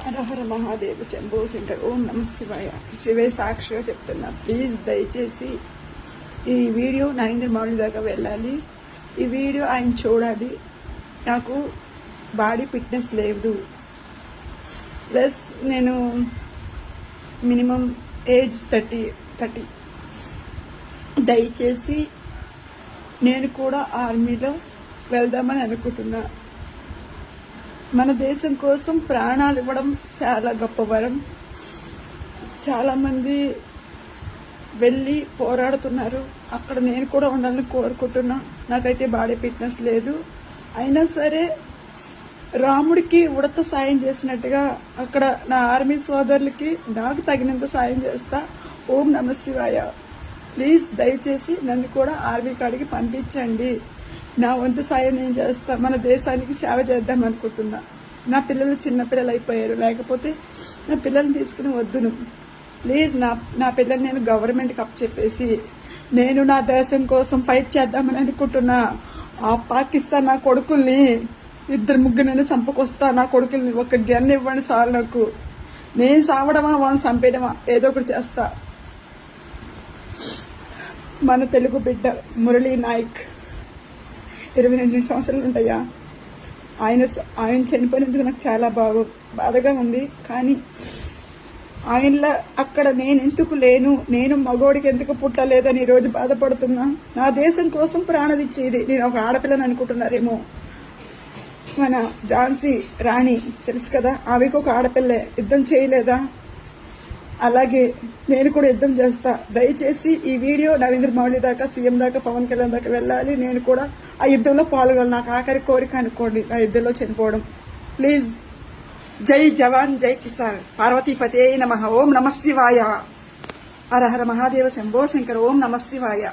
హరహర మహాదేవ శంభో శంకర్. ఓం నమ శివాయ. శివే సాక్షిగా చెప్తున్నా, ప్లీజ్ దయచేసి ఈ వీడియో నరేంద్ర మోడీ దాకా వెళ్ళాలి. ఈ వీడియో ఆయన చూడాలి. నాకు బాడీ ఫిట్నెస్ లేదు, ప్లస్ నేను మినిమం ఏజ్ 30. దయచేసి నేను కూడా ఆర్మీలో వెళ్దామని అనుకుంటున్నా. మన దేశం కోసం ప్రాణాలు ఇవ్వడం చాలా గొప్ప వరం. చాలామంది వెళ్ళి పోరాడుతున్నారు. అక్కడ నేను కూడా ఉండాలని కోరుకుంటున్నా. నాకైతే బాడీ ఫిట్నెస్ లేదు. అయినా సరే రాముడికి ఉడత సాయం చేసినట్టుగా అక్కడ నా ఆర్మీ సోదరులకి నాకు తగినంత సాయం చేస్తా. ఓం నమ శివాయ. ప్లీజ్ దయచేసి నన్ను కూడా ఆర్మీ కాడికి పంపించండి. నా వంతు సాయం నేను చేస్తా. మన దేశానికి సేవ చేద్దాం అనుకుంటున్నా. నా పిల్లలు చిన్నపిల్లలు అయిపోయారు, లేకపోతే నా పిల్లల్ని తీసుకుని వద్దును. ప్లీజ్ నా పిల్లలు నేను గవర్నమెంట్కి అప్పచెప్పేసి నేను నా దేశం కోసం ఫైట్ చేద్దామని అనుకుంటున్నా. ఆ పాకిస్తాన్ నా కొడుకుల్ని 2-3 చంపుకొస్తా. నా కొడుకుల్ని ఒక గన్ ఇవ్వండి సార్. నాకు నేను సావడమా వాళ్ళని చంపేయడమా ఏదో ఒకటి చేస్తా. మన తెలుగు బిడ్డ మురళీ నాయక్ 22 సంవత్సరాలు ఉంటాయా. ఆయన చనిపోయినందుకు నాకు చాలా బాధగా ఉంది. కానీ ఆయనలా అక్కడ నేను ఎందుకు లేను, నేను మగోడికి ఎందుకు పుట్టలేదని ఈరోజు బాధపడుతున్నా. నా దేశం కోసం ప్రాణం ఇచ్చేది. నేను ఒక ఆడపిల్లని అనుకుంటున్నారేమో. మన ఝాన్సీ రాణి తెలుసు కదా, ఆమెకు ఒక ఆడపిల్లే. యుద్ధం చేయలేదా? అలాగే నేను కూడా యుద్ధం చేస్తా. దయచేసి ఈ వీడియో నరేంద్ర మోడీ దాకా, సీఎం దాకా, పవన్ కళ్యాణ్ దాకా వెళ్ళాలి. నేను కూడా ఆ యుద్ధంలో పాల్గొనాలి. నాకు ఆఖరి కోరిక అనుకోండి ఆ యుద్ధంలో చనిపోవడం. ప్లీజ్. జై జవాన్ జై కిసాన్. పార్వతీపతే నమః. ఓం నమ శివాయ. హర హర మహాదేవ శంభో శంకర్. ఓం నమ శివాయ.